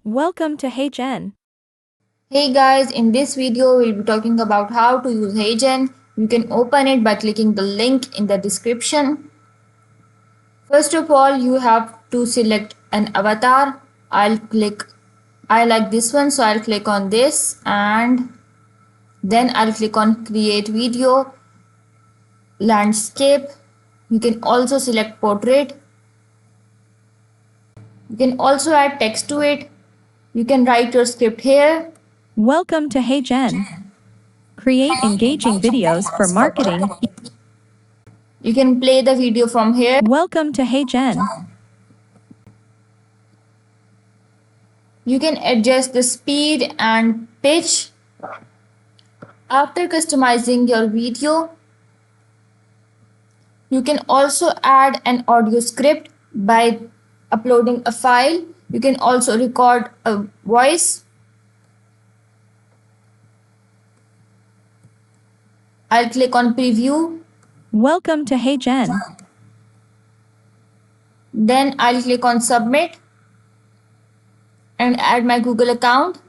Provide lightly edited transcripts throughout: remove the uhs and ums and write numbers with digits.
Welcome to Heygen. Hey guys, in this video we'll be talking about how to use Heygen. You can open it by clicking the link in the description. First of all, you have to select an avatar. I like this one, so I'll click on this and then I'll click on create video, landscape. You can also select portrait. You can also add text to it. You can write your script here. Welcome to Heygen. Create engaging videos for marketing. You can play the video from here. Welcome to Heygen. You can adjust the speed and pitch. After customizing your video, you can also add an audio script by uploading a file. You can also record a voice. I'll click on preview. Welcome to Heygen. Then I'll click on submit and add my Google account.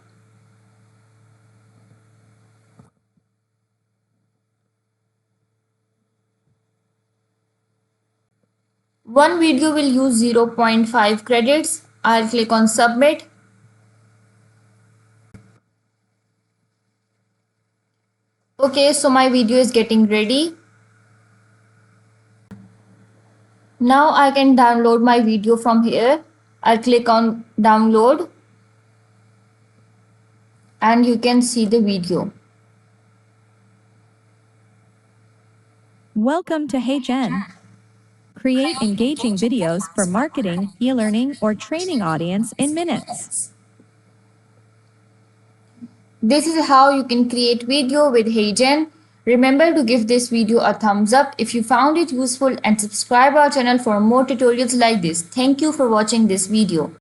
One video will use 0.5 credits. I'll click on submit. Okay, so my video is getting ready. Now I can download my video from here. I'll click on download and you can see the video. Welcome to Heygen. Create engaging videos for marketing, e-learning, or training audience in minutes. This is how you can create video with Heygen. Remember to give this video a thumbs up if you found it useful and subscribe our channel for more tutorials like this. Thank you for watching this video.